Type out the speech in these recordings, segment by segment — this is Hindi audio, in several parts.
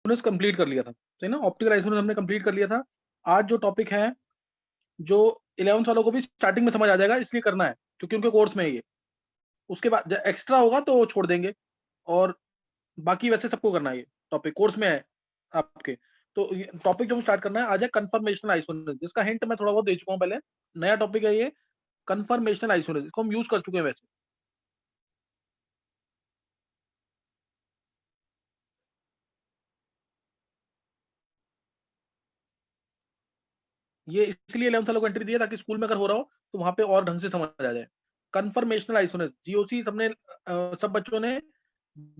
आइसोमरेज कंप्लीट कर लिया था, सही ना? ऑप्टिकल आइसोमरेज हमने कंप्लीट कर लिया था। आज जो टॉपिक है, जो 11th वालों को भी स्टार्टिंग में समझ आ जाएगा, इसलिए करना है क्योंकि उनके कोर्स में है ये। उसके बाद एक्स्ट्रा होगा तो छोड़ देंगे, और बाकी वैसे सबको करना है, ये टॉपिक कोर्स में है आपके। तो टॉपिक जो स्टार्ट करना है आज है कन्फर्मेशनल आइसोमरेज, जिसका हिंट मैं थोड़ा बहुत दे चुका हूँ पहले। नया टॉपिक है ये, कन्फर्मेशनल आइसोमरेज। इसको हम यूज कर चुके हैं वैसे। ये इसलिए 11th वालों को एंट्री दिया ताकि स्कूल में अगर हो रहा हो तो वहां पे और ढंग से समझ आ जाए। कन्फर्मेशनल आइसोमरेज, जीओसी सबने सब बच्चों ने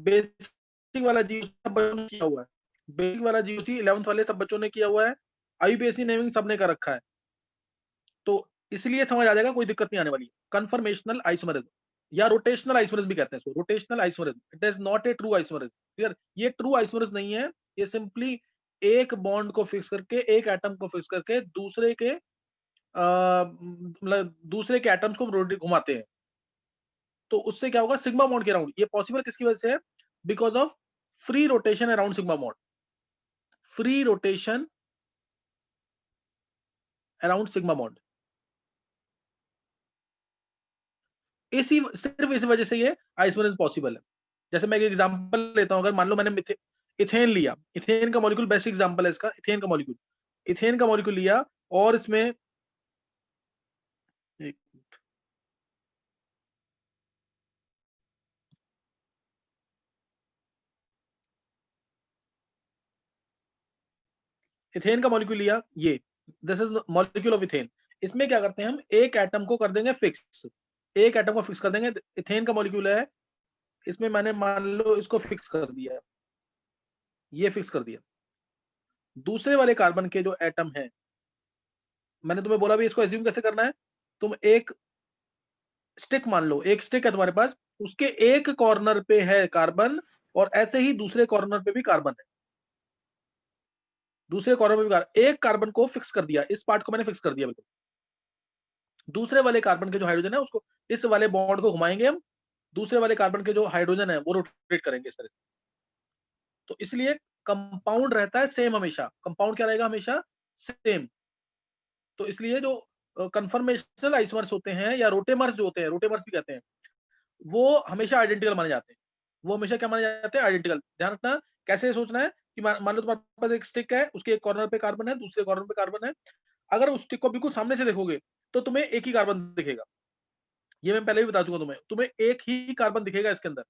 बेसिक वाला जीओसी सब बच्चों ने किया हुआ है। बेसिक वाला जीओसी 11th वाले सब बच्चों ने किया हुआ है। आईयूपीएसी नेमिंग सबने कर रखा है, तो इसलिए समझ आ जाएगा, कोई दिक्कत नहीं आने वाली। कन्फर्मेशनल आइसोमरेज या रोटेशनल आइसोमरेज भी कहते हैं इसको, rotational isomerase. It is not a true isomerase. Clear? ये ट्रू आइसोमरेज नहीं है। ये सिंपली एक बॉन्ड को फिक्स करके, एक एटम को फिक्स करके दूसरे के मतलब दूसरे के एटम्स को घुमाते हैं। तो उससे क्या होगा, सिग्मा बॉन्ड के अराउंड। ये पॉसिबल किसकी वजह से है? Because of free rotation around sigma bond. Free rotation around sigma bond, इसी सिर्फ इस वजह से ये आइसोमरेज पॉसिबल है। जैसे मैं एक एग्जांपल लेता हूं, अगर मान लो मैंने इथेन लिया, इथेन का मॉलिक्यूल बेस्ट एग्जांपल है इसका। इथेन का मॉलिक्यूल, इथेन का मॉलिक्यूल लिया और इसमें एक इथेन का मॉलिक्यूल लिया, ये this is molecule of ethane. इसमें क्या करते हैं हम, एक एटम को कर देंगे फिक्स, एक एटम को फिक्स कर देंगे। इथेन का मॉलिक्यूल है, इसमें मैंने मान लो इसको फिक्स कर दिया, ये फिक्स कर दिया। दूसरे वाले कार्बन के जो एटम है, मैंने तुम्हें बोला भी इसको एज्यूम कैसे करना है। तुम एक स्टिक मान लो, एक स्टिक है तुम्हारे पास, उसके एक कॉर्नर पे है कार्बन, और ऐसे ही दूसरे कॉर्नर पे भी कार्बन है। दूसरे कॉर्नर पे भी कार्बन, एक कार्बन को फिक्स कर दिया, इस पार्ट को मैंने फिक्स कर दिया बिल्कुल। दूसरे वाले कार्बन के जो हाइड्रोजन है उसको, इस वाले बॉन्ड को घुमाएंगे हम, दूसरे वाले कार्बन के जो हाइड्रोजन है वो रोटेट करेंगे इस तरह से। तो इसलिए कंपाउंड रहता है सेम हमेशा। कंपाउंड क्या रहेगा? हमेशा सेम। तो इसलिए जो कन्फर्मेशनल आइसोमर्स होते हैं या रोटेमर्स जो होते हैं, रोटेमर्स भी कहते हैं, वो हमेशा आइडेंटिकल माने जाते हैं। वो हमेशा क्या माने जाते हैं? आइडेंटिकल। ध्यान रखना, कैसे सोचना है कि मान लो तुम्हारे पास एक स्टिक है, उसके एक कॉर्नर पे कार्बन है, दूसरे कॉर्नर पे कार्बन है। अगर उस स्टिक को बिल्कुल सामने से देखोगे तो तुम्हें एक ही कार्बन दिखेगा। ये मैं पहले भी बता चुका हूं तुम्हें, एक ही कार्बन दिखेगा इसके अंदर।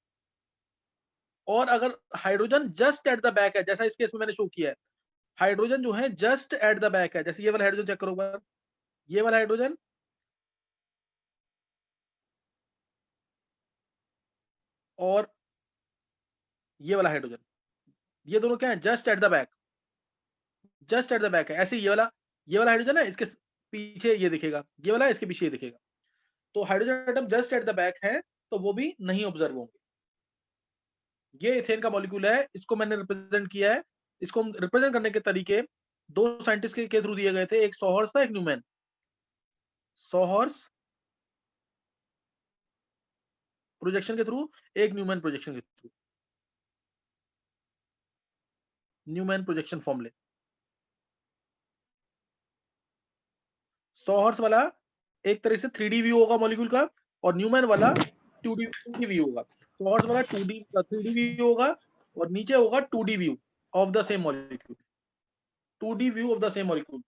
और अगर hydrogen just at the back है, जैसा इस केस में मैंने शो किया है, हाइड्रोजन जो है जस्ट एट द बैक है, जैसे ये वाला हाइड्रोजन चेक करो एक बार, ये वाला हाइड्रोजन और ये वाला हाइड्रोजन, ये दोनों क्या है? Just at the back. Just at the back है। ऐसे ये वाला हाइड्रोजन है, इसके पीछे ये दिखेगा, ये वाला है, इसके पीछे ये दिखेगा। तो hydrogen atom just at the back है, तो वो भी नहीं ऑब्जर्व होंगे। ये इथेन का मॉलिक्यूल है, इसको मैंने रिप्रेजेंट किया है। इसको रिप्रेजेंट करने के तरीके दो साइंटिस्ट के थ्रू दिए गए थे, एक सोहर्स था, एक न्यूमैन। सोहर्स प्रोजेक्शन के थ्रू, एक न्यूमैन प्रोजेक्शन के थ्रू। न्यूमैन प्रोजेक्शन फॉर्मूले। सोहर्स वाला एक तरह से 3D व्यू होगा मॉलिक्यूल का, और न्यूमैन वाला 2D व्यू होगा। सोहर्स वाला 3D व्यू होगा, और नीचे होगा 2D view of the same molecule. 2D view of the same molecule.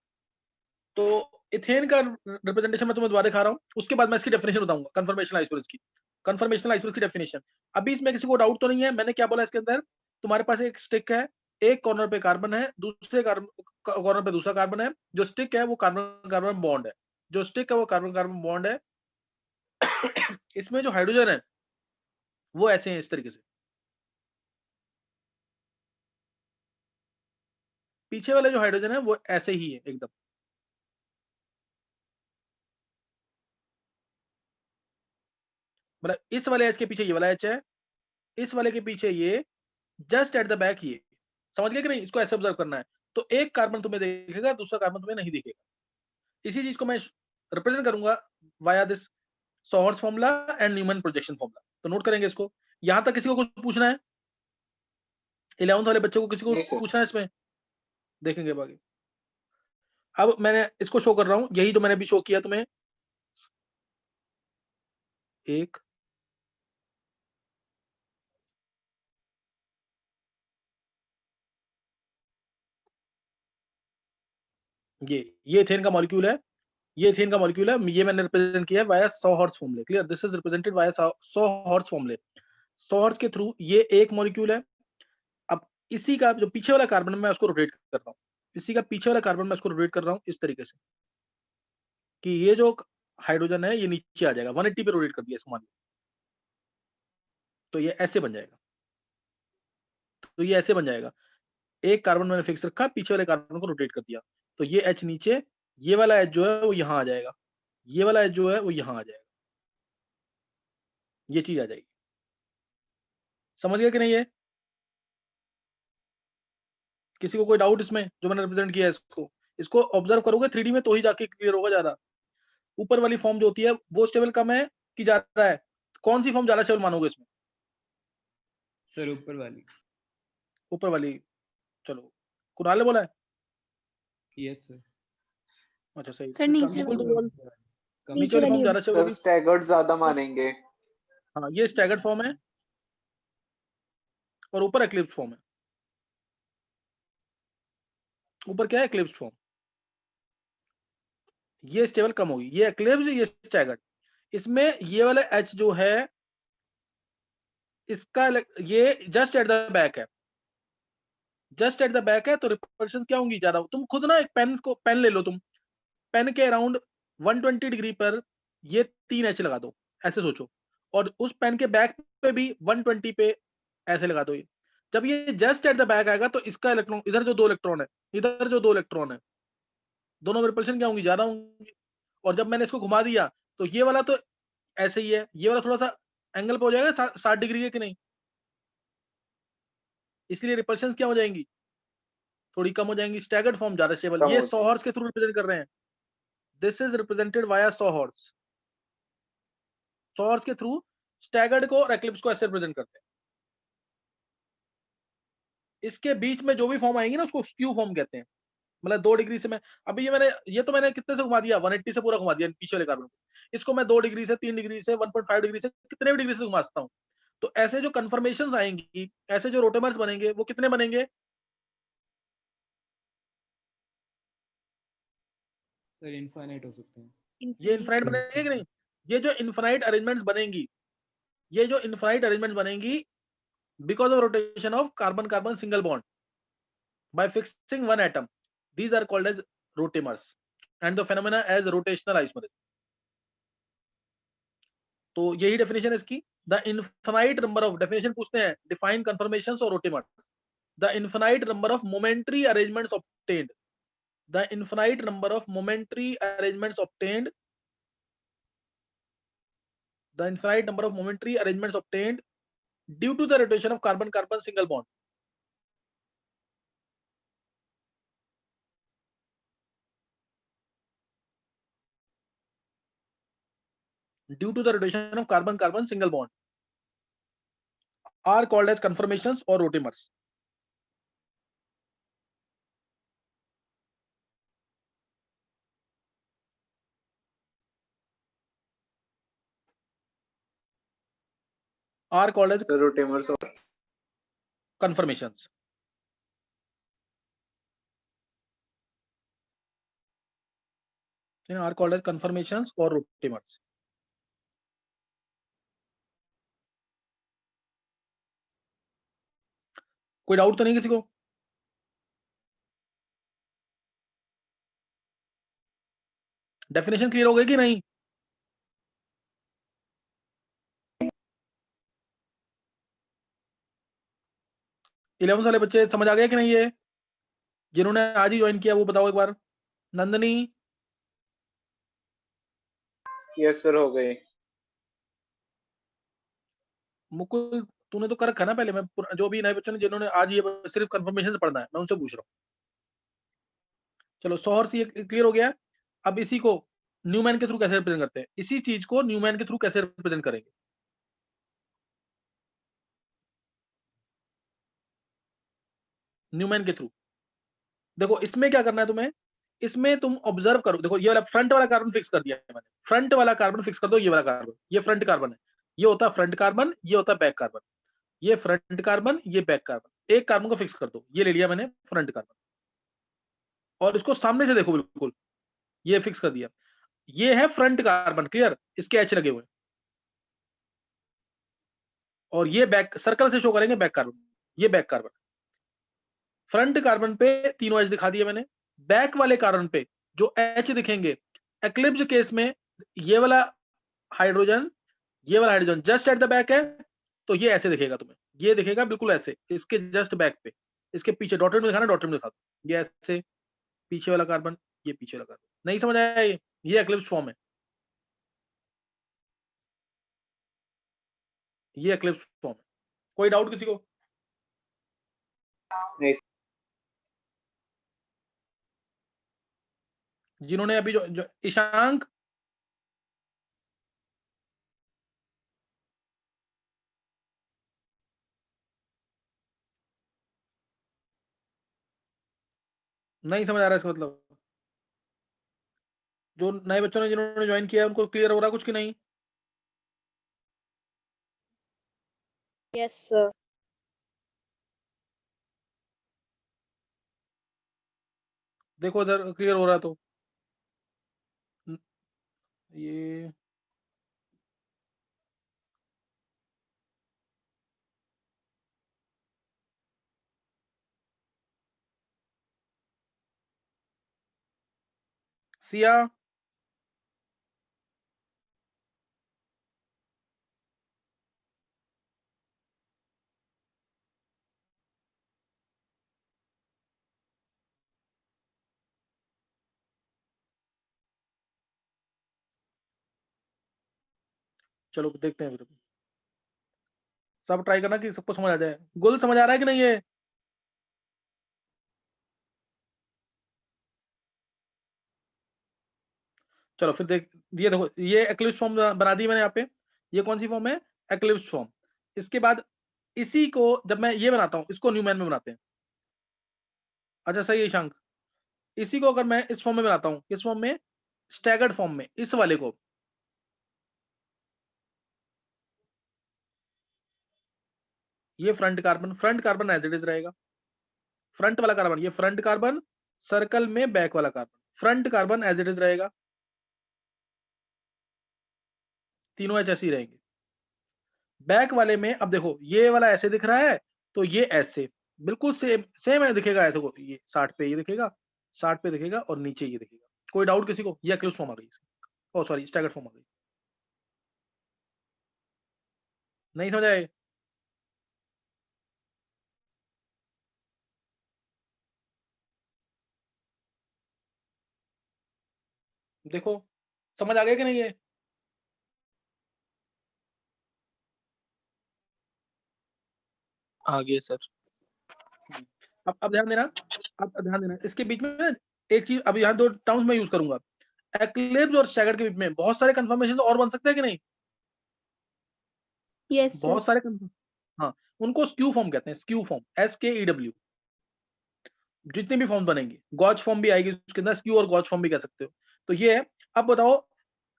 तो इथेन का रिप्रेजेंटेशन मैं तुम्हें दोबारा दिखा रहा हूँ, उसके बाद मैं इसकी डेफिनेशन बताऊंगा कन्फर्मेशनल आइसोमरेज की। कन्फर्मेशनल आइसोमरेज की डेफिनेशन। अभी इसमें किसी को डाउट तो नहीं है मैंने क्या बोला इसके अंदर? तुम्हारे पास एक स्टिक है, एक कॉर्नर पे कार्बन है, दूसरे कॉर्नर पे दूसरा कार्बन है। जो स्टिक है वो कार्बन कार्बन बॉन्ड है, जो स्टिक है वो कार्बन कार्बन बॉन्ड है। इसमें जो हाइड्रोजन है वो ऐसे हैं, इस तरीके से। पीछे वाले जो हाइड्रोजन है वो ऐसे ही है एकदम। मतलब इस वाले एच के पीछे ये वाला एच है, इस वाले के पीछे ये, जस्ट एट द बैक ये। समझ गए कि नहीं? इसको ऐसे ऑब्जर्व करना है। तो एक कार्बन तुम्हें दिखेगा, दूसरा कार्बन तुम्हें नहीं दिखेगा। इसी चीज को मैं रिप्रेजेंट करूंगा via this sawhorse formula and Newman projection formula. तो नोट करेंगे इसको। यहां तक किसी को कुछ पूछना है? 11th वाले बच्चे को किसी को नहीं सर। पूछना है इसमें? देखेंगे बाकी। अब मैंने इसको शो कर रहा हूँ, यही जो मैंने अभी शो किया तुम्हें। 1 ये एथेन का मॉलिक्यूल है, ये एथेन का मॉलिक्यूल है, ये मैंने रिप्रेजेंट किया है वाया सॉ-हॉर्स फॉर्मूले। Clear? This is represented via saw-horse फॉर्मूले। सॉ-हॉर्स के थ्रू ये एक मॉलिक्यूल है। अब इसी का जो पीछे वाला कार्बन मैं उसको रोटेट कर रहा हूँ, इसी का पीछे वाला कार्बन मैं उसको रोटेट कर रहा हूँ इस तरीके से कि ये जो हाइड्रोजन है ये नीचे आ जाएगा। 180 पे रोटेट कर दिया इसको मान लो, तो ये ऐसे बन जाएगा। तो ये ऐसे बन जाएगा। एक कार्बन मैंने फिक्स रखा, पीछे वाले कार्बन को रोटेट कर दिया, तो ये H नीचे, ये वाला H जो है वो यहाँ आ जाएगा, ये वाला H जो है वो यहाँ आ जाएगा, ये चीज आ जाएगी। समझ गया कि नहीं? ये किसी को कोई डाउट इसमें जो मैंने रिप्रेजेंट किया है इसको? इसको ऑब्जर्व करोगे 3D में तो ही जाके क्लियर होगा ज्यादा। ऊपर वाली फॉर्म जो होती है वो स्टेबल कम है कि ज्यादा है? कौन सी फॉर्म ज्यादा स्टेबल मानोगे इसमें? सर ऊपर वाली। ऊपर वाली। चलो, कुणाल ने बोला है। Yes sir. अच्छा सही। सर नीचे मुकुल वाली, तो बोल, कम नीचे वाली फॉर्म ज्यादा स्टेबल सर होगी। स्टैगर्ड ज्यादा मानेंगे। हाँ, ये स्टैगर्ड फॉर्म है और ऊपर एक्लिप्स फॉर्म है। ऊपर क्या है? Eclipse form. ये स्टेबल कम होगी, ये एक्लिप्स, ये स्टैगर्ड। इसमें ये वाला H जो है इसका ये जस्ट एट द बैक है, जस्ट एट द बैक है, तो रिपल्शन क्या होंगी ज्यादा। तुम खुद ना एक पेन ले लो, तुम पेन के अराउंड 120 डिग्री पर ये 3 H लगा दो, ऐसे सोचो, और उस पेन के बैक पे भी 120 पे ऐसे लगा दो। ये जब ये जस्ट एट द बैक आएगा तो इसका इलेक्ट्रॉन, इधर जो 2 इलेक्ट्रॉन है, इधर जो 2 इलेक्ट्रॉन है, दोनों में रिपल्शन क्या होंगी? ज्यादा होंगी। और जब मैंने इसको घुमा दिया तो ये वाला तो ऐसे ही है, ये वाला थोड़ा सा एंगल पे हो जाएगा 60 डिग्री है कि नहीं, इसलिए रिपल्शन क्या हो जाएंगी? थोड़ी कम हो जाएंगी। स्टैगर्ड फॉर्म ज्यादा स्टेबल। कम ये हो सॉहॉर्स के थ्रू रिप्रेजेंट कर रहे हैं। This is represented via sawhorse. Sawhorse के थ्रू स्टैगर्ड को और एक्लिप्स को ऐसे रिप्रेजेंट करते हैं। इसके बीच में जो भी फॉर्म आएंगी ना उसको स्क्यू फॉर्म कहते हैं। मतलब 2 डिग्री से मैं, अभी ये तो मैंने कितने से घुमा दिया? 180 से पूरा घुमा दिया पीछे वाले कार्बन को। इसको मैं 2 डिग्री से, 3 डिग्री से, 1.5 डिग्री से, कितने भी डिग्री से घुमा सकता हूँ। तो ऐसे जो कन्फर्मेशंस आएंगी, ऐसे जो रोटेमर्स बनेंगे, वो कितने बनेंगे? सर इनफाइनाइट हो सकते हैं। ये इनफाइनाइट बनेंगे कि नहीं? ये जो इनफाइनाइट अरेंजमेंट्स बनेंगी, ये जो इनफाइनाइट अरेंजमेंट बनेंगी because of rotation of carbon-carbon single bond by fixing one atom, these are called as rotamers and the phenomena as rotational isomerism. तो यही डेफिनेशन है इसकी। The infinite number of, definition पूछते हैं, डिफाइन कन्फर्मेशंस और rotamers. The infinite number of momentary arrangements obtained, the infinite number of momentary arrangements obtained, the infinite number of momentary arrangements obtained due to the rotation of carbon-carbon single bond. Due to the rotation of carbon-carbon single bond are called as conformations or rotamers. Are called as रोटेमर्स और conformations. Are called as conformations or rotamers. कोई डाउट तो नहीं किसी को? डेफिनेशन क्लियर हो गई कि नहीं? इलेवन वाले बच्चे समझ आ गए कि नहीं? ये जिन्होंने आज ही ज्वाइन किया वो बताओ एक बार। नंदनी, यस सर हो गए। मुकुल, तूने तो कर रखा है ना पहले। मैं जो भी नए बच्चों ने जिन्होंने आज ये सिर्फ कंफर्मेशन से पढ़ना है, मैं उनसे पूछ रहा हूँ। चलो, सॉहर्स ये क्लियर हो गया। अब इसी को न्यूमैन के थ्रू कैसे रिप्रेजेंट करते हैं? इसी चीज को न्यूमैन के थ्रू कैसे रिप्रेजेंट करेंगे? न्यूमैन के थ्रू। देखो इसमें क्या करना है तुम्हें, इसमें तुम ऑब्जर्व करो, देखो ये वाला फ्रंट वाला कार्बन फिक्स कर दिया है मैंने, फ्रंट वाला कार्बन फिक्स कर दो, ये वाला कार्बन, ये फ्रंट कार्बन है, ये होता है फ्रंट कार्बन, ये होता है बैक कार्बन, ये फ्रंट कार्बन, ये बैक कार्बन, एक कार्बन को फिक्स कर दो, ये ले लिया मैंने फ्रंट कार्बन, और इसको सामने से देखो बिल्कुल, ये फिक्स कर दिया, ये है फ्रंट कार्बन, क्लियर, इसके एच लगे हुए, और ये बैक सर्कल से शो करेंगे बैक कार्बन, ये बैक कार्बन, फ्रंट कार्बन पे तीनों एच दिखा दिए मैंने, बैक वाले कार्बन पे जो एच दिखेंगे, एक्लिप्स केस में ये वाला हाइड्रोजन, ये वाला hydrogen just at the back है, तो ये ऐसे दिखेगा तुम्हें, ये दिखेगा बिल्कुल ऐसे, इसके जस्ट बैक पे, इसके पीछे डॉटेड में दिखाना, डॉटेड में दिखा दो, ये ऐसे पीछे वाला कार्बन, ये पीछे वाला कार्बन, नहीं समझ आया, ये एक्लिप्स फॉर्म है, ये एक्लिप्स फॉर्म है, कोई डाउट किसी को? नहीं जिन्होंने अभी जो ईशांक, नहीं समझ आ रहा है इसका मतलब, जो नए बच्चों ने जिन्होंने ज्वाइन किया उनको क्लियर हो रहा कुछ कि नहीं? Yes sir. देखो इधर क्लियर हो रहा है तो ये सिया, चलो देखते हैं फिर, सब ट्राई करना कि सबको समझ आ जाए, गुल समझ आ रहा है कि नहीं ये? चलो फिर देख, ये देखो ये एक्लिप्स फॉर्म बना दी मैंने यहाँ पे, ये कौन सी फॉर्म है, एक्लिप्स फॉर्म, इसके बाद इसी को जब मैं ये बनाता हूँ, इसको न्यूमैन में बनाते हैं, अच्छा सही है ईशांक, इसी को अगर मैं इस फॉर्म में बनाता हूँ, किस फॉर्म में, स्टैगर्ड फॉर्म में, इस वाले को, ये front carbon as it is रहेगा, फ्रंट वाला कार्बन, ये फ्रंट कार्बन, सर्कल में बैक वाला carbon, front carbon as it is रहेगा, तीनों एच ऐसे ही रहेंगे, बैक वाले में अब देखो ये वाला ऐसे दिख रहा है, तो ये ऐसे बिल्कुल सेम सेम है दिखेगा, ऐसे को ये 60 पे ये दिखेगा, 60 पे दिखेगा, और नीचे ये दिखेगा, कोई डाउट किसी को? ये एक्लिप्स फॉर्म आ गई, ओ सॉरी स्टैगर्ड फॉर्म आ गई, नहीं समझ आए? देखो समझ आ गया कि नहीं ये? आ गया सर। अब ध्यान देना, अब ध्यान देना, इसके बीच में ना एक चीज, अब यहाँ दो टर्म्स में यूज करूंगा, एक्लिप्स और स्टैगर्ड के बीच में बहुत सारे कंफर्मेशन और बन सकते हैं कि नहीं? Yes sir. बहुत सारे हाँ, उनको स्क्यू फॉर्म कहते हैं, स्क्यू फॉर्म, SKEW, जितने भी फॉर्म बनेंगे, गॉज फॉर्म भी आएगी उसके अंदर, स्क्यू और गॉज फॉर्म भी कह सकते हो, तो ये है। अब बताओ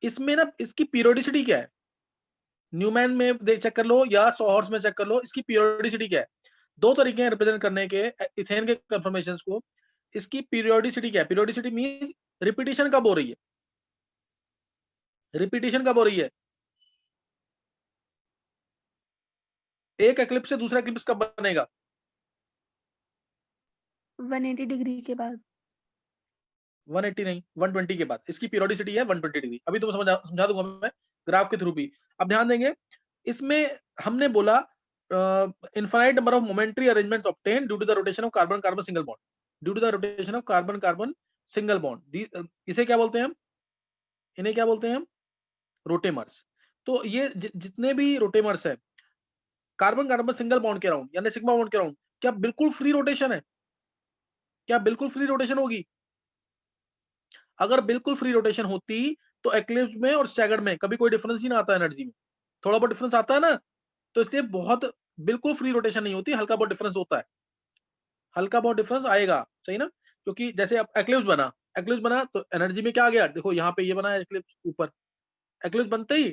इसमें ना इसकी पीरियोडिसिटी क्या है, न्यूमैन में चेक कर लो या सॉहर्स में चेक कर लो, इसकी पीरियोडिसिटी क्या है, दो तरीके हैं रिप्रेजेंट करने के इथेन के कंफर्मेशंस को, इसकी पीरियोडिसिटी क्या है, पीरियोडिसिटी मींस रिपीटिशन कब हो रही है, रिपीटिशन कब हो रही है, एक एक्लिप्स से दूसरा एक्लिप्स कब बनेगा, 180 डिग्री के बाद। 180 नहीं 120 के बाद, इसकी पीरियोडिसिटी है 120 डिग्री, अभी तो समझा दूंगा मैं ग्राफ के थ्रू भी। अब ध्यान देंगे, इसमें हमने बोला infinite number of momentary arrangements obtain due to the rotation of carbon carbon single bond, due to the rotation of carbon carbon single bond, इसे क्या बोलते हैं हम, इन्हें क्या बोलते हैं हम, रोटेमर्स। तो ये जितने भी रोटेमर्स है कार्बन कार्बन सिंगल बॉन्ड के अराउंड यानी सिग्मा बॉन्ड के अराउंड, क्या बिल्कुल फ्री रोटेशन है, क्या बिल्कुल फ्री रोटेशन होगी? अगर बिल्कुल फ्री रोटेशन होती तो एक्लिप्स में और स्टैगर्ड में कभी कोई डिफरेंस ही ना आता एनर्जी में, थोड़ा बहुत डिफरेंस आता है ना, तो इसलिए बहुत बिल्कुल फ्री रोटेशन नहीं होती, हल्का बहुत डिफरेंस होता है, हल्का बहुत डिफरेंस आएगा, सही ना, क्योंकि जैसे अब एक्लिप्स बना तो एनर्जी में क्या आ गया, देखो यहाँ पे ये बना है एक्लिप्स ऊपर, एक्लिप्स बनते ही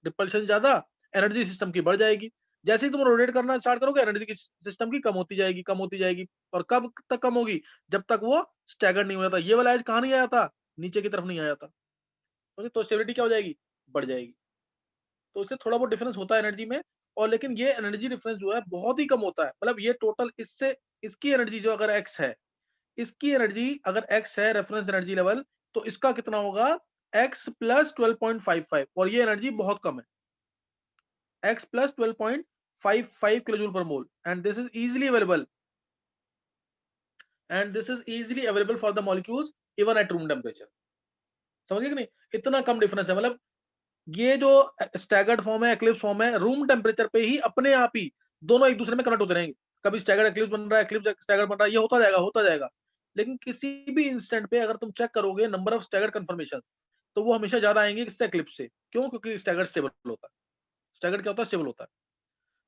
रिपल्शन ज्यादा, एनर्जी सिस्टम की बढ़ जाएगी। जैसे ही तुम रोटेट करना स्टार्ट करोगे एनर्जी की सिस्टम की कम होती जाएगी, और कब तक कम होगी, जब तक वो स्टैगर नहीं हो जाता। ये वाला एज कहाँ नहीं आया था, नीचे की तरफ नहीं आया था, तो स्टेबिलिटी क्या हो जाएगी, बढ़ जाएगी। तो इससे थोड़ा बहुत डिफरेंस होता है एनर्जी में, और लेकिन ये एनर्जी डिफरेंस जो है बहुत ही कम होता है। मतलब ये टोटल इससे इसकी एनर्जी जो अगर x है, इसकी एनर्जी अगर x है रेफरेंस एनर्जी लेवल, तो इसका कितना होगा x प्लस 12.55, और ये एनर्जी बहुत कम है, x plus 12.55 kilo joule per mole, and this is easily available for the molecules even at room temperature. समझिए कि नहीं, इतना कम डिफरेंस है। मतलब ये जो स्टैगर्ड फॉर्म है, एक्लिप्स फॉर्म है, रूम टेम्परेचर पे ही अपने आप ही दोनों एक दूसरे में कनेक्ट होते रहेंगे। कभी स्टैगर्ड एक्लिप्स बन रहा है, एक्लिप्स स्टैगर्ड बन रहा है, ये होता जाएगा। लेकिन किसी भी इंस्टेंट पे अगर तुम चेक करोगे नंबर ऑफ स्टैगर्ड कंफर्मेशन, तो वो हमेशा ज्यादा आएंगे किससे, एक्लिप्स से। क्यों? क्योंकि स्टैगर्ड स्टेबल होता है। स्टैगर्ड क्या होता है, स्टेबल होता है।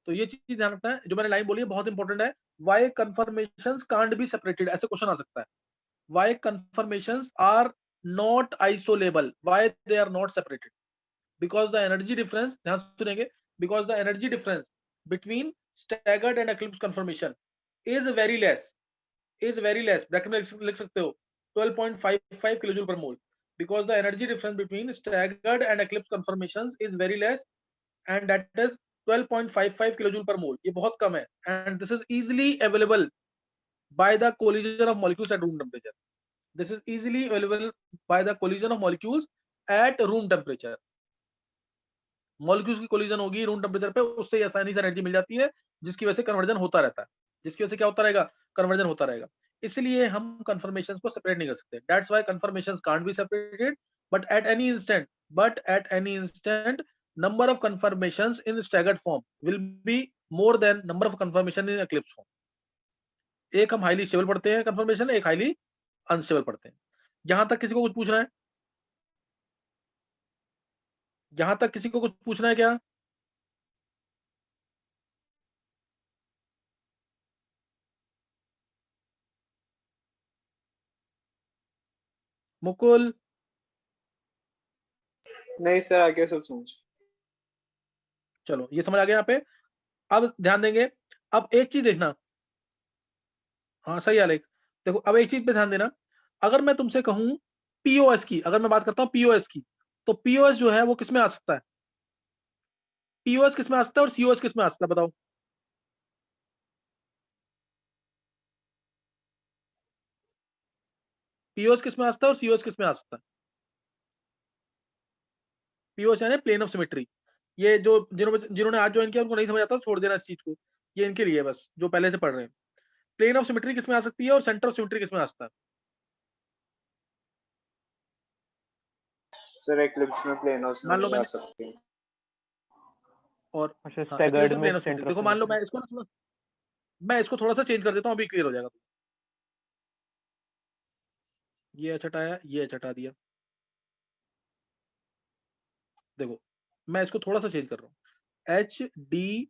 तो ये चीज ध्यान रखना है, जो मैंने लाइन बोली है बहुत इंपॉर्टेंट है। Why conformations can't be separated, ऐसे क्वेश्चन आ सकता है। Why conformations are not isolable, why they are not separated, because the energy difference, ध्यान सुनेंगे, because the energy difference between staggered and eclipse conformation is very less, bracket में लिख सकते हो 12.55 kilo joule per mole, because the energy difference between staggered and eclipse conformations is very less, and that is 12.55 kilo joule per mole. ये बहुत कम है, and this is easily available by the collision of molecules at room temperature. This is easily available by the collision of molecules at room temperature. Molecules की कोलिजन होगी रूम टेम्परेचर पे, उससे आसानी से एनर्जी मिल जाती है, जिसकी वजह से कन्वर्जन होता रहता है। जिसकी वजह से क्या होता रहेगा, कन्वर्जन होता रहेगा। इसलिए हम कंफर्मेशंस को सेपरेट नहीं कर सकते। That's why confirmations can't be separated, but at any instant number of confirmations in staggered form will be more than number of confirmation in eclipse form. एक हम हाईली स्टेबल पढ़ते हैं कंफर्मेशन, एक हाईली अनस्टेबल पढ़ते हैं। यहां तक किसी को कुछ पूछना है? यहां तक किसी को कुछ पूछना है क्या? मुकुल? नहीं सर, आगे सब समझ। चलो ये समझ आ गया यहाँ पे। अब ध्यान देंगे, अब एक चीज देखना, हाँ सही आलेख, देखो अब एक चीज पे ध्यान देना। अगर मैं तुमसे कहूं पीओएस की, अगर मैं बात करता हूं पीओएस की, तो पीओएस जो है वो किसमें आ सकता है? पीओएस किसमें आ सकता है और सीओएस किसमें आ सकता है, बताओ? पीओएस किसमें आ सकता है और सीओएस किसमें आ सकता है? पीओएस यानी प्लेन ऑफ सिमेट्री। ये जो जिन्होंने आज ज्वाइन किया उनको नहीं समझ आता, छोड़ देना इस चीज को, ये इनके लिए बस जो पहले से पढ़ रहे हैं। प्लेन ऑफ सिमेट्री किसमें आ सकती है और सेंटर ऑफ सिमेट्री किसमें आ सकता है? सर एक्लिप्स में प्लेन ऑफ मान लो सिमेट्री आ मैंने सकती है। और अच्छा, हाँ, स्टैगर्ड प्लेन में ऑफ सिमेट्री। सेंटर देखो मान लो मैं इसको थोड़ा सा चेंज कर देता हूँ, अभी क्लियर हो जाएगा। ये एच हटाया, ये एच हटा दिया। देखो मैं इसको थोड़ा सा चेंज कर रहा हूँ, एच डी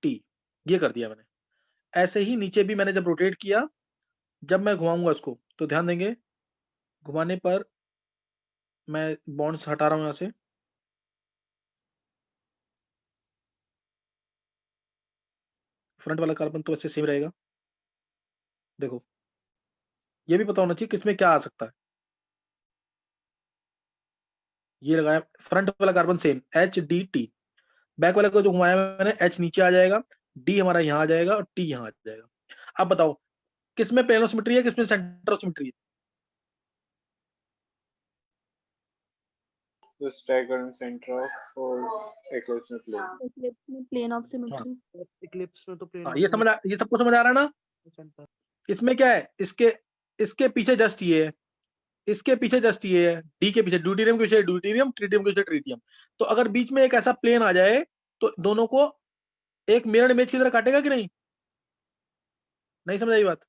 टी ये कर दिया मैंने। ऐसे ही नीचे भी मैंने जब रोटेट किया, जब मैं घुमाऊंगा इसको, तो ध्यान देंगे घुमाने पर मैं बॉन्ड्स हटा रहा हूं यहां से। फ्रंट वाला कार्बन तो वैसे सेम रहेगा। देखो ये भी पता होना चाहिए किसमें क्या आ सकता है। ये लगाया फ्रंट वाला carbon same H D T, back वाले को जो घुमाया मैंने एच नीचे आ जाएगा, डी हमारा यहाँ आ जाएगा और टी यहाँ आ जाएगा। अब बताओ किसमें प्लेन ऑफ सिमेट्री है, किसमें सेंटर ऑफ सिमेट्री है? The staggered center of eclipse में plane। Eclipse में plane of symmetry. इक्लिप्स में तो प्लेन ये समझ ये सबको समझ आ रहा है ना? इसमें क्या है, इसके पीछे जस्ट ये है, इसके पीछे जस्ट ये है, डी के पीछे ड्यूटेरियम के पीछे ड्यूटेरियम, ट्रिटियम के पीछे ट्रिटियम। तो अगर बीच में एक ऐसा प्लेन आ जाए तो दोनों को एक मिरर इमेज की तरह काटेगा कि नहीं? नहीं समझ आई बात?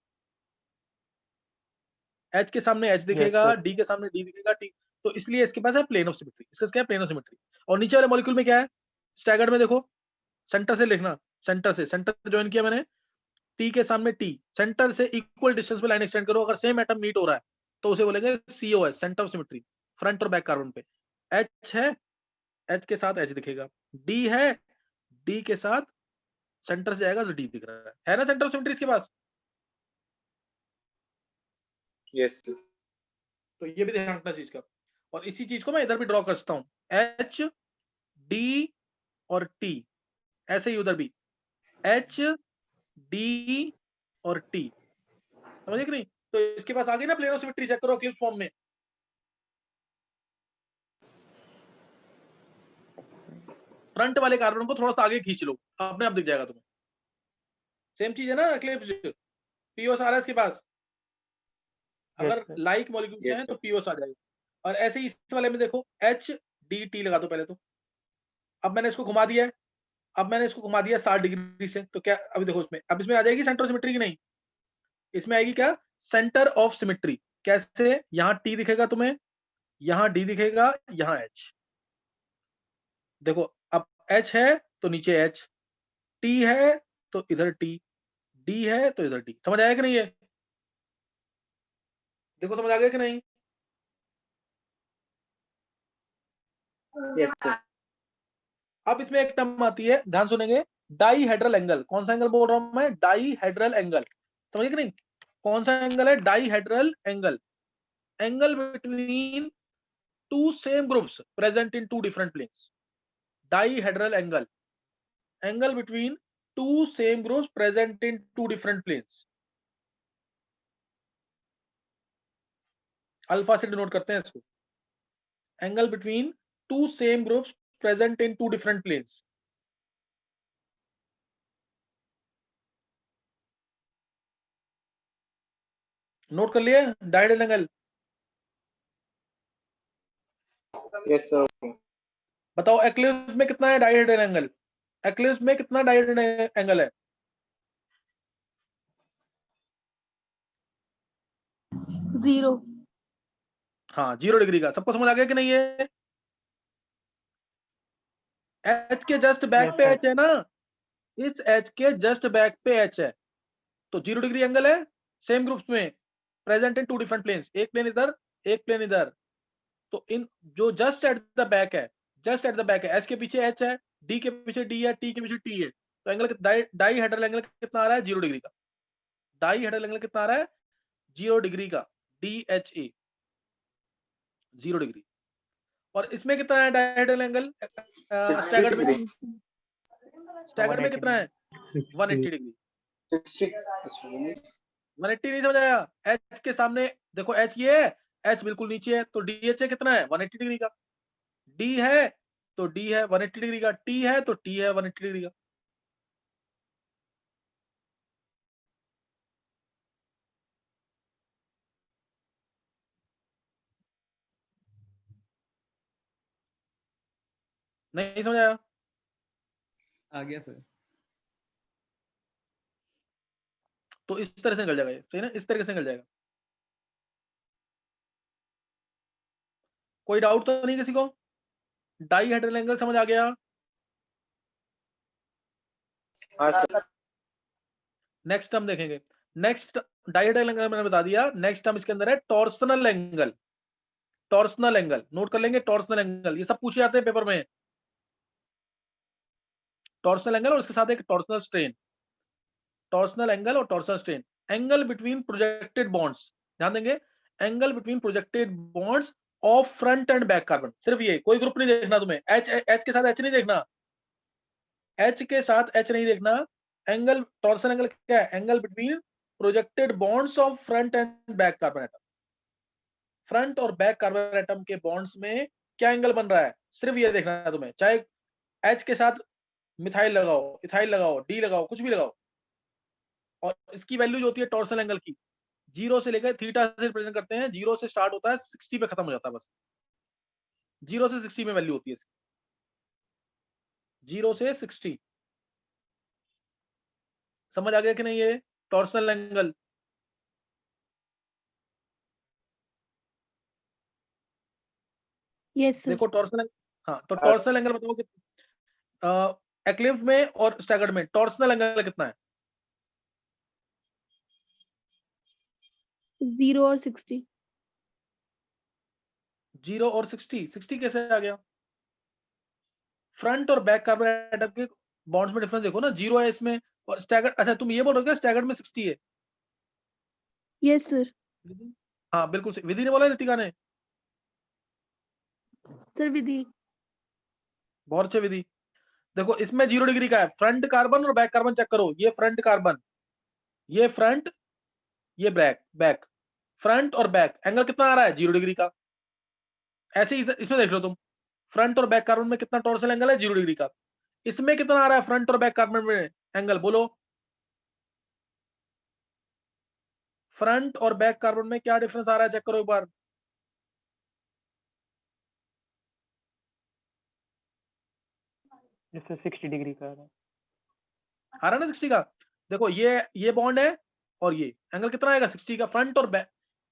एच के सामने एच दिखेगा, डी के सामने डी दिखेगा, टी। तो इसलिए इसके पास है प्लेन ऑफ सिमेट्री। इसका क्या है, प्लेन ऑफ सिमेट्री। और नीचे वाले मॉलिक्यूल में क्या है, स्टैगर्ड में देखो, सेंटर से लिखना, सेंटर से, सेंटर ज्वाइन किया मैंने, टी के सामने टी, सेंटर से इक्वल डिस्टेंस पे लाइन एक्सटेंड करो, अगर सेम एटम मीट हो रहा है तो उसे बोलेंगे COS, centre of symmetry, front और बैक कार्बन पे। H है, H के साथ H दिखेगा, D है, D के साथ सेंटर से जाएगा तो D दिख रहा है ना सेंटर ऑफ सिमेट्री इसके पास। Yes, sir. तो ये भी ध्यान रखना चीज का, और इसी चीज को मैं इधर भी ड्रॉ कर सकता हूँ, H D और T, ऐसे ही उधर भी H D और T, समझे कि नहीं? तो इसके पास आगे ना प्लेन ऑफ सिमेट्री, चेक करो एक्लिप्स फॉर्म में, फ्रंट वाले कार्बन को थोड़ा सा आगे खींच लो, अपने आप दिख जाएगा तुम्हें। सेम चीज है ना एक्लिप्स, पीओस आ रहा है इसके पास, अगर sir. लाइक मॉलिक्यूल Yes, है तो sir. पीओस आ जाएगा। और ऐसे ही इस वाले में देखो HDT लगा दो पहले तो, अब मैंने इसको घुमा दिया है, अब मैंने इसको घुमा दिया 60 डिग्री से, तो क्या अभी देखो इसमें, अब इसमें आ जाएगी सेंटर ऑफ सिमेट्री की नहीं, इसमें आएगी क्या, सेंटर ऑफ सिमेट्री। कैसे, यहाँ T दिखेगा तुम्हें, यहाँ D दिखेगा, यहाँ H, देखो अब H है तो नीचे H, T है तो इधर T, D है तो इधर D, समझ आया कि नहीं? ये देखो समझ आ गया कि नहीं? Yes, sir. अब इसमें एक टर्म आती है, ध्यान सुनेंगे, डाईहेड्रल एंगल। कौन सा एंगल बोल रहा हूं मैं, डाईहेड्रल एंगल, समझिए कि नहीं? कौन सा एंगल है dihedral angle? Angle between two same groups present in two different planes, dihedral angle, angle between two same groups present in two different planes, alpha से डिनोट करते हैं इसको, angle between two same groups present in two different planes. Note कर लिए dihedral angle? Yes, sir. Okay. बताओ एक्लिप्स में कितना है डायहेड्रल एंगल, एक्लिप्स में कितना डायहेड्रल एंगल है? 0। हाँ 0 डिग्री का। सबको समझ आ गया कि नहीं? ये H के जस्ट बैक Yes, पे sir. H है ना, इस H के जस्ट बैक पे H है, तो 0 डिग्री एंगल है, सेम ग्रुप्स में present in two different planes, एक प्लेन इधर एक प्लेन इधर, तो इन जो जस्ट एट द बैक है, जस्ट एट द बैक है, H के पीछे H है, D के पीछे D है, T के पीछे T है, तो एंगल डाईहेड्रल एंगल कितना आ रहा है, 0 डिग्री का। डाईहेड्रल एंगल कितना आ रहा है, 0 डिग्री का, DHA 0 डिग्री। और इसमें कितना है डायहेड्रल एंगल, 60 स्टैगर्ड में, degree. स्टैगर्ड में कितना है, 180 डिग्री। 60. अच्छा, 180 नहीं समझ आया? H के सामने देखो H ये है, H बिल्कुल नीचे है, तो DHA कितना है, 180 डिग्री का। D है तो D है 180 डिग्री का, T है तो T है 180 डिग्री का। नहीं समझ आया? आ गया सर। तो इस तरह से निकल जाएगा ये, सही ना, इस तरीके से निकल जाएगा। कोई डाउट तो नहीं किसी को? डाईहेड्रल एंगल समझ आ गया? हाँ सर. नेक्स्ट टर्म देखेंगे, नेक्स्ट डाईहेड्रल एंगल मैंने बता दिया, नेक्स्ट टर्म इसके अंदर है torsional angle. Torsional angle note कर लेंगे, टॉर्सनल एंगल ये सब पूछे जाते हैं पेपर में, टॉर्सनल एंगल और उसके साथ एक टॉर्सनल स्ट्रेन, टॉर्सनल एंगल और torsional strain. Angle between projected bonds, ध्यान देंगे, angle between projected bonds of front and back carbon, सिर्फ ये, कोई ग्रुप नहीं देखना तुम्हें, H के साथ H नहीं देखना, H के साथ H नहीं देखना। एंगल, टॉर्सनल एंगल क्या है, angle between projected bonds of front and back carbon atom, front और बैक कार्बन एटम के बॉन्ड्स में क्या एंगल बन रहा है, सिर्फ ये देखना है तुम्हें, चाहे H के साथ मिथाइल लगाओ, इथाइल लगाओ, D लगाओ, कुछ भी लगाओ, और इसकी वैल्यू जो होती है टॉर्सनल एंगल की, 0 से लेकर थीटा से रिप्रेजेंट करते हैं, 0 से स्टार्ट होता है 60 पे खत्म हो जाता है, बस 0 से 60 में वैल्यू होती है इसकी, 0 से 60। समझ आ गया कि नहीं? ये टॉर्सनल एंगल, यस सर। देखो टॉर्सनल, हाँ तो टॉर्सनल एंगल बताओ कि एक्लिप्स में और स्टैगर्ड में टॉर्सनल एंगल कितना है? 0 और 60। 0 और 60 कैसे आ गया? फ्रंट और बैक कार्बन एटम के बॉन्ड्स में डिफरेंस देखो ना, 0 है इसमें और स्टैगर्ड, अच्छा तुम ये बोल रहे हो क्या स्टैगर्ड में 60 है? Yes sir. हाँ बिल्कुल विधि ने बोला, रितिका ने? सर विधि। बहुत अच्छे विधि। देखो इसमें 0 डिग्री का है, फ्रंट कार्बन और बैक कार्बन चेक करो, ये फ्रंट कार्बन, ये फ्रंट, ये बैक, बैक, फ्रंट और बैक एंगल कितना आ रहा है? 0 डिग्री का। ऐसे ही इसमें देख लो तुम, फ्रंट और बैक कार्बन में कितना टॉर्सल एंगल है? 0 डिग्री का। इसमें कितना आ रहा है फ्रंट और बैक कार्बन में एंगल? बोलो, फ्रंट और बैक कार्बन में क्या डिफरेंस आ रहा है? चेक करो एक बार। जैसे 60 डिग्री का है। आ रहा है ना 60 का? देखो ये बॉन्ड है और ये एंगल कितना आएगा? 60 का।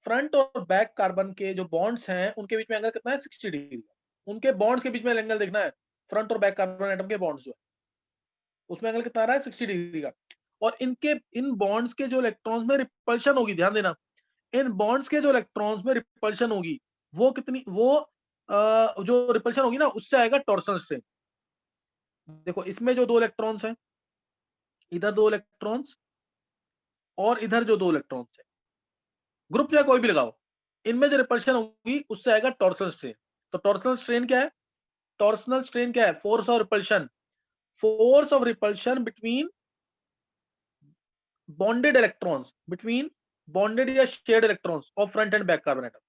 फ्रंट और बैक कार्बन के जो बॉन्ड्स हैं उनके बीच में एंगल कितना है? 60 डिग्री का। उनके बॉन्ड्स के बीच में एंगल देखना है, फ्रंट और बैक कार्बन एटम के बॉन्ड्स जो है उसमें एंगल कितना आ रहा है? 60 डिग्री का। और इन बॉन्ड्स के जो इलेक्ट्रॉन्स में रिपल्शन होगी, ध्यान देना, इन बॉन्ड्स के जो इलेक्ट्रॉन्स में रिपल्शन होगी वो कितनी, वो जो रिपल्शन होगी ना उससे आएगा टॉर्सनल स्ट्रेन। देखो इसमें जो 2 इलेक्ट्रॉन्स हैं, इधर 2 इलेक्ट्रॉन्स और इधर जो 2 इलेक्ट्रॉन्स है, ग्रुप या कोई भी लगाओ, इनमें जो रिपल्शन होगी उससे आएगा टॉर्सनल स्ट्रेन। तो टॉर्सनल स्ट्रेन क्या है? टॉर्सनल स्ट्रेन क्या है? Force of repulsion, force of repulsion between bonded electrons, between bonded या shared electrons of front and back carbon atom,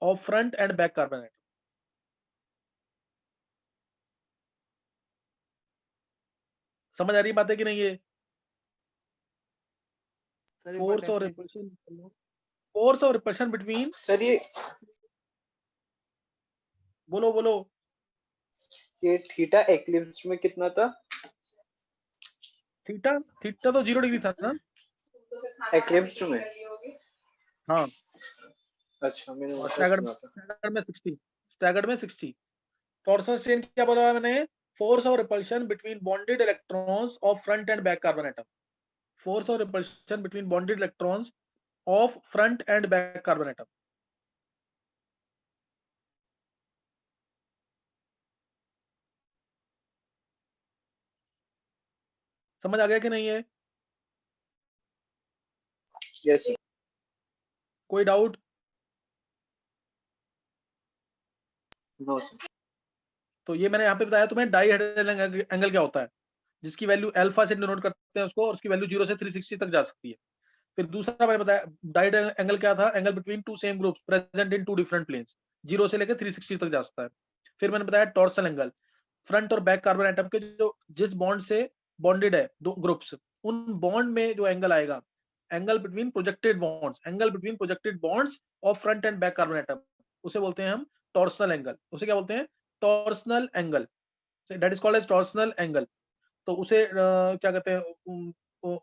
of front and back carbon atom. समझ आ रही बात है कि नहीं? ये फोर्स और रिपल्शन, फोर्स और रिपल्शन बिटवीन, सर बोलो बोलो, ये थीटा एक्लिप्स में कितना था? थीटा तो 0 डिग्री था ना? एक्लिप्स में? हाँ। अच्छा, मैंने और वैसा सुना था। स्टैगर्ड में 60। टॉर्सनल स्ट्रेन क्या बोला मैंने? Force of repulsion between bonded electrons of front and back carbon atom, force of repulsion between bonded electrons of front and back carbon atom. समझ आ गया कि नहीं है? Yes sir. कोई डाउट? No sir. तो ये मैंने यहाँ पे बताया तुम्हें डाइहेड्रल एंगल क्या होता है, जिसकी वैल्यू अल्फा से डिनोट करते हैं उसको, और उसकी वैल्यू 0 से 360 तक जा सकती है। फिर दूसरा मैंने बताया डाइहेड्रल एंगल क्या था? Angle between two same groups present in two different planes, 0 से लेकर 360 तक जा सकता है। फिर मैंने बताया टॉर्सल एंगल, फ्रंट और बैक कार्बन एटम के जो जिस बॉन्ड से बॉन्डेड है दो ग्रुप्स, उन बॉन्ड में जो एंगल आएगा, angle between projected bonds, angle between projected bonds of front and back carbon atom, उसे बोलते हैं हम टॉर्सनल एंगल। उसे क्या बोलते हैं? Torsional angle, that is called as torsional angle. तो उसे क्या कहते हैं,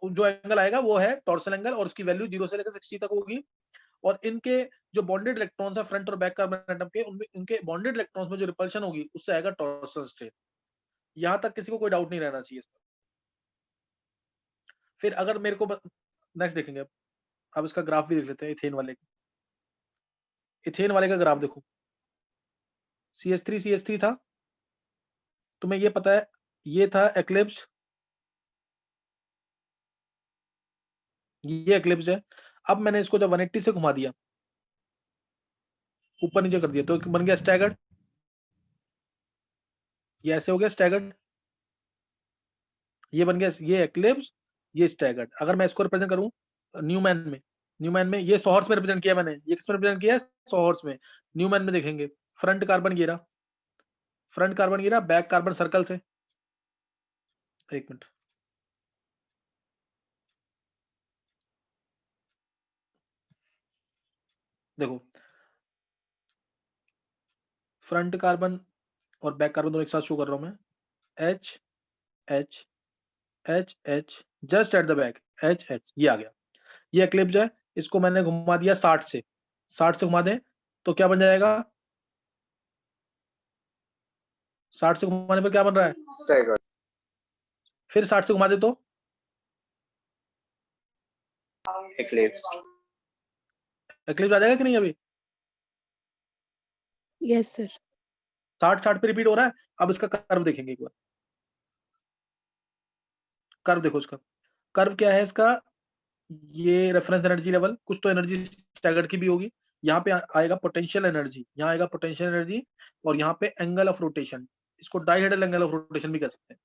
जो एंगल आएगा वो है टॉर्सल एंगल, और उसकी वैल्यू 0 से लेकर 60 तक होगी। और इनके जो बॉन्डेड इलेक्ट्रॉन्स है फ्रंट और बैक कार्बन एटम के, उनमें इनके बॉन्डेड इलेक्ट्रॉन्स में जो रिपल्शन होगी उससे आएगा टॉर्सल स्ट्रेन। यहां तक किसी को कोई डाउट नहीं रहना चाहिए इस पर। फिर अगर मेरे को नेक्स्ट देखेंगे, अब इसका ग्राफ भी देख लेते हैं इथेन वाले। इथेन वाले का ग्राफ देखो, CH3 था, तुम्हें ये पता है ये था एक्लिप्स, ये एक्लिप्स है। अब मैंने इसको जब 180 से घुमा दिया, ऊपर नीचे कर दिया, तो बन गया स्टैगर्ड। ये ऐसे हो गया स्टैगर्ड, ये बन गया ये एक्लिप्स, ये स्टैगर्ड। अगर मैं इसको रिप्रेजेंट करूं न्यूमैन में ये सॉहर्स में रिप्रेजेंट किया मैंने, ये किस में रिप्रेजेंट किया है? सॉहर्स में। न्यूमैन में देखेंगे फ्रंट कार्बन गिरा, बैक कार्बन सर्कल से, एक मिनट, देखो फ्रंट कार्बन और बैक कार्बन दोनों एक साथ शो कर रहा हूं मैं, H H H H, just at the back H H, ये आ गया। ये एक्लिप्स है, इसको मैंने घुमा दिया 60 से घुमा दें तो क्या बन जाएगा? 60 से घुमाने पर क्या बन रहा है? Staggered. फिर 60 से घुमा दे तो Eclipsed. एक्लिप्स आ जाएगा कि नहीं? अभी Yes, sir. 60 पे रिपीट हो रहा है। अब इसका कर्व देखेंगे एक बार। कर्व देखो इसका। कर्व क्या है इसका? ये रेफरेंस एनर्जी लेवल, कुछ तो एनर्जी स्टैगर्ड की भी होगी। यहाँ पे आएगा पोटेंशियल एनर्जी, यहाँ आएगा पोटेंशियल एनर्जी, और यहाँ पे एंगल ऑफ रोटेशन। इसको डाइहेड्रल एंगल ऑफ रोटेशन भी कह सकते हैं।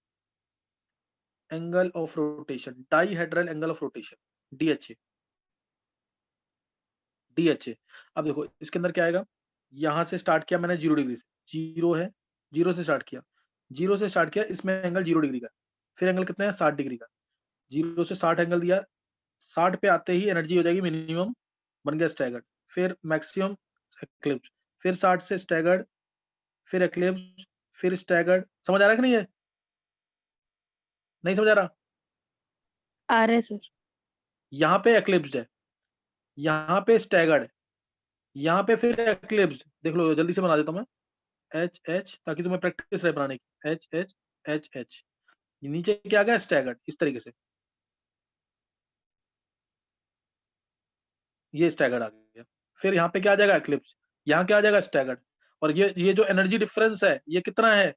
Angle of rotation, dihedral angle of rotation, DHA। DHA। अब देखो इसके अंदर क्या आएगा? यहाँ से स्टार्ट किया मैंने 0 डिग्री से, 0 है, 0 से स्टार्ट किया, 0 से स्टार्ट किया, इसमें एंगल 0 डिग्री का, फिर एंगल कितना है? 60 डिग्री का। 0 से 60 एंगल दिया, 60 पे आते ही एनर्जी हो जाएगी मिनिमम, बन गया स्टैगर्ड, फिर मैक्सिमम एक्लिप्स, फिर 60 से स्टैगर्ड, फिर एक्लिप्स, फिर स्टैगर्ड। समझ आ रहा है कि नहीं? है नहीं समझ आ रहा? आ रहा है सर। यहाँ पे एक्लिप्स है, यहाँ पे स्टैगर्ड है, यहाँ पे फिर एक्लिप्स। देख लो जल्दी से बना देता हूँ मैं, एच एच, ताकि तुम्हें प्रैक्टिस रहे बनाने की। एच एच एच एच, नीचे क्या आ गया? स्टैगर्ड, इस तरीके से ये स्टैगर्ड आ गया। फिर यहाँ पे क्या आ जाएगा? एक्लिप्स। यहाँ क्या आ जाएगा? स्टैगर्ड। और ये जो एनर्जी डिफरेंस है ये कितना है?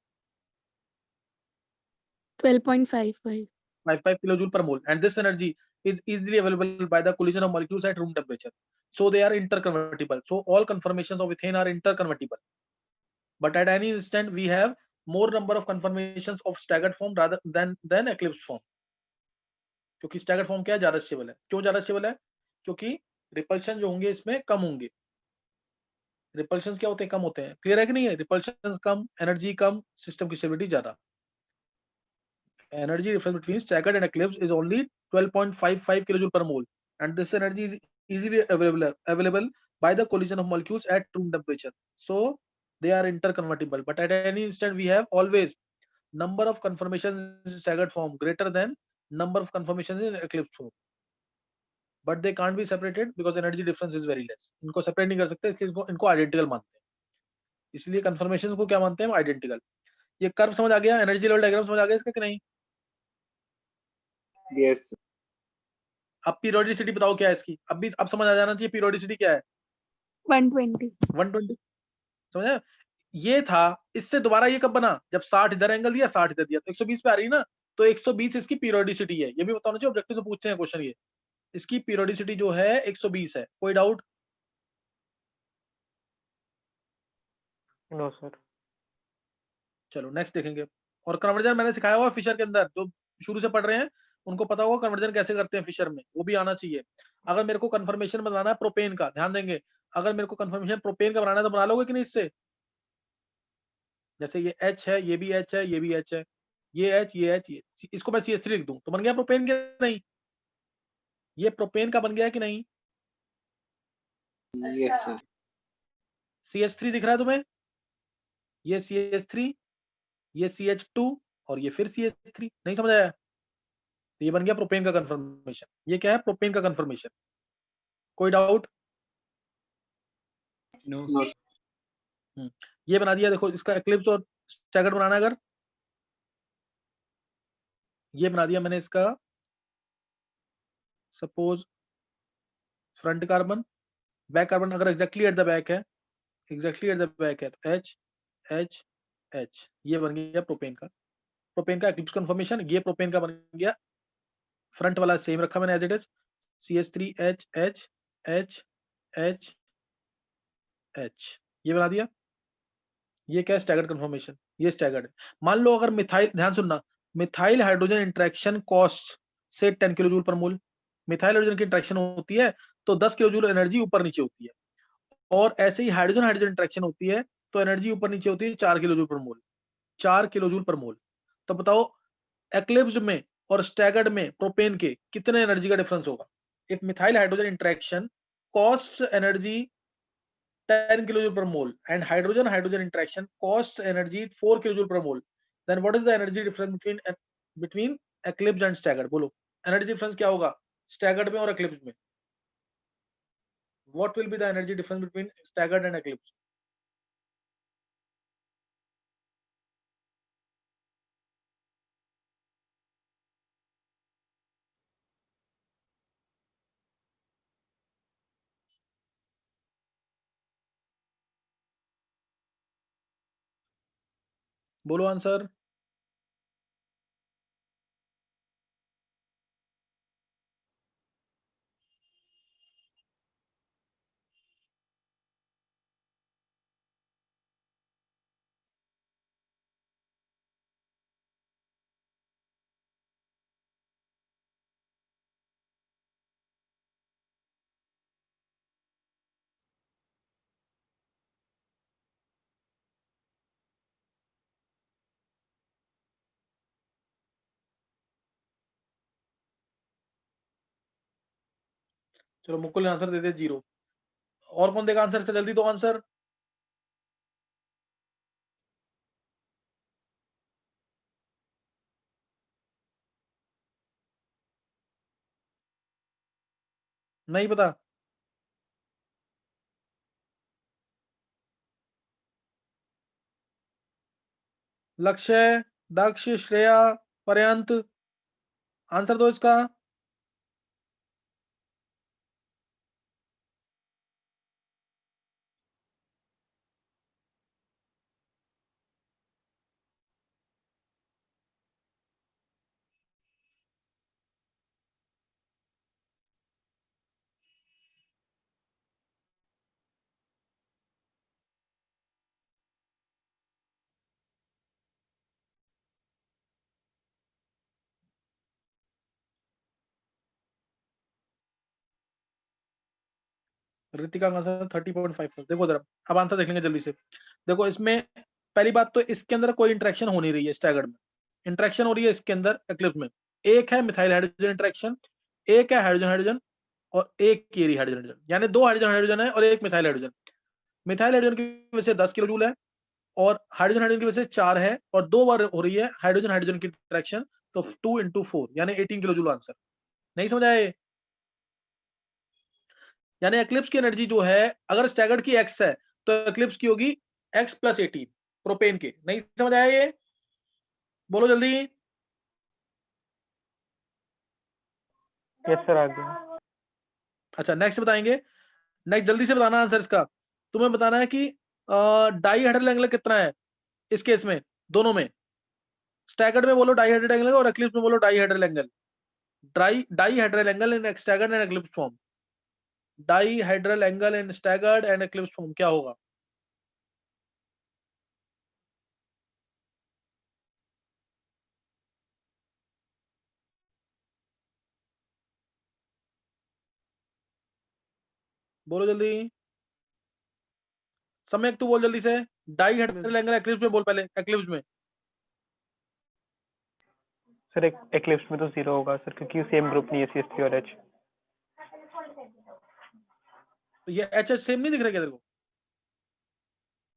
12.55. 55 kilojule per mole, and this energy is easily available by the collision of molecules at room temperature, so they are interconvertible. So all conformations of ethane are interconvertible, but at any instant we have more number of conformations of staggered form rather than eclipsed form. क्योंकि स्टैगर्ड फॉर्म क्या है? ज्यादा स्टेबल है। क्यों ज्यादा स्टेबल है? क्योंकि रिपल्शन जो होंगे इसमें कम होंगे। रिपल्शन क्या होते हैं? कम होते हैं। क्लियर है कि नहीं है? रिपल्शन कम, एनर्जी कम, सिस्टम की स्टेबिलिटी ज्यादा। Energy difference between staggered and eclipse is only 12.55 kilojoule per mole, and this energy is easily available by the collision of molecules at room temperature. So they are interconvertible, but at any instant we have always number of conformations in staggered form greater than number of conformations in eclipse form, but they can't be separated because energy difference is very less. इनको separate नहीं कर सकते, इसलिए इनको identical मानते हैं। इसलिए conformations को क्या मानते हैं? identical। ये कर्व समझ आ गया? एनर्जी लेवल डायग्राम समझ आ गया इसका कि नहीं? Yes. अब पीरियोडिसिटी बताओ क्या है इसकी? अब समझ आ जाना चाहिए पीरियोडिसिटी क्या है। 120. 120 समझा? ये था, इससे दोबारा ये कब बना? जब 60 इधर एंगल दिया, 60 इधर दिया, तो 120 पे आ रही है ना, तो 120 इसकी पीरियोडिसिटी है। ये भी बताना चाहिए, ऑब्जेक्टिव से पूछते हैं क्वेश्चन ये। इसकी पीरियोडिसिटी जो है 120 है। कोई डाउट? No sir. चलो नेक्स्ट देखेंगे। और कन्वर्जन मैंने सिखाया हुआ फिशर के अंदर, जो शुरू से पढ़ रहे हैं उनको पता होगा कन्वर्जन कैसे करते हैं फिशर में, वो भी आना चाहिए। अगर मेरे को कंफर्मेशन बनाना है प्रोपेन का, ध्यान देंगे, अगर मेरे को कंफर्मेशन प्रोपेन का बनाना है तो बना लोगे कि नहीं इससे? जैसे ये H है, ये भी H है, ये भी H है, ये H, ये H, इसको मैं CH3 लिख दूं तो बन गया प्रोपेन के नहीं? ये प्रोपेन का बन गया कि नहीं? Yes, sir. CH3 दिख रहा है तुम्हें? ये CH3, ये CH2 और ये फिर CH3। नहीं समझ आया? तो ये बन गया प्रोपेन का कंफर्मेशन। ये क्या है? प्रोपेन का कंफर्मेशन। कोई डाउट? No, No, sir. ये बना दिया। देखो इसका एक्लिप्स और स्टैगर्ड बनाना है, अगर ये बना दिया मैंने इसका, suppose front carbon, back carbon अगर एग्जैक्टली एट द बैक है, एग्जैक्टली एट द बैक है तो H H H, ये बन गया प्रोपेन का। प्रोपेन का एक्लिप्स कंफर्मेशन। ये प्रोपेन का बन गया, फ्रंट वाला सेम रखा मैंने as it is, CH3H H H H H, ये बना दिया। ये क्या है? Staggered confirmation. ये स्टैगर्ड है। मान लो अगर मिथाइल, ध्यान सुनना, मिथाइल हाइड्रोजन इंटरेक्शन कॉस्ट से 10 किलो जूल पर मोल, मिथाइल हाइड्रोजन की इंटरेक्शन होती है तो 10 किलो जूल एनर्जी ऊपर नीचे होती है, और ऐसे ही हाइड्रोजन हाइड्रोजन इंटरेक्शन होती है तो एनर्जी ऊपर नीचे होती है 4 किलो जूल पर मोल, 4 किलो जूल पर मोल। तो बताओ एक्लिप्स में और स्टैगर्ड में प्रोपेन के कितने एनर्जी का डिफरेंस होगा? If methyl hydrogen interaction cost energy 10 kilojoule per mole and hydrogen hydrogen interaction costs energy 4 kilojoule per mole, then what is the energy difference between eclipse and staggered? बोलो एनर्जी डिफरेंस क्या होगा स्टैगर्ड में और eclipse में? what will be the energy difference between staggered and eclipse? बोलो आंसर। चलो मुकुल ने आंसर दे दिया 0। और कौन देगा आंसर इसका? जल्दी दो आंसर। नहीं पता? लक्ष्य, दक्ष, श्रेया, पर्यंत, आंसर दो इसका। ऋतिका का आंसर 30.5। देखो जरा, अब आंसर देख लेंगे जल्दी से। देखो इसमें पहली बात तो इसके अंदर कोई इंटरेक्शन हो नहीं रही है स्टैगर्ड में। इंटरेक्शन हो रही है इसके अंदर एक्लिप्स में। एक है मिथाइल हाइड्रोजन इंटरेक्शन, एक है हाइड्रोजन हाइड्रोजन, और एक केरी हाइड्रोजन हाइड्रोजन, यानी 2 हाइड्रोजन हाइड्रोजन है और एक मिथाइल हाइड्रोजन। मिथाइल हाइड्रोजन की वजह से 10 किलो जूल है, और हाइड्रोजन हाइड्रोजन की वजह से 4 है, और 2 बार हो रही है हाइड्रोजन हाइड्रोजन की इंटरेक्शन, तो 2 × 4 यानी 18 किलो जूल आंसर। नहीं समझ आए? यानी एक्लिप्स की एनर्जी जो है, अगर स्टैगर्ड की x है तो एक्लिप्स की होगी x + 18 प्रोपेन के। नहीं समझ आया ये? बोलो जल्दी। यस सर, आ गया। अच्छा नेक्स्ट बताएंगे। नेक्स्ट जल्दी से बताना आंसर इसका। तुम्हें बताना है कि डाई हेड्रल एंगल कितना है इस केस में, दोनों में। स्टैगर्ड में बोलो डाई हेड्रल एंगल और एक्लिप्स में बोलो dihedral angle. Dihedral angle in staggered and eclipse form. Dihedral angle in staggered and eclipse form क्या होगा? बोलो जल्दी। सम्यक तू बोल जल्दी से। डाई हेड्रल एंगल एक्लिप्स में बोल, पहले एक्लिप्स में। सर एक्लिप्स में तो 0 होगा सर, क्योंकि सेम ग्रुप नहीं है CH3 और H। तो ये एच सेम नहीं दिख रहा क्या तेरे को?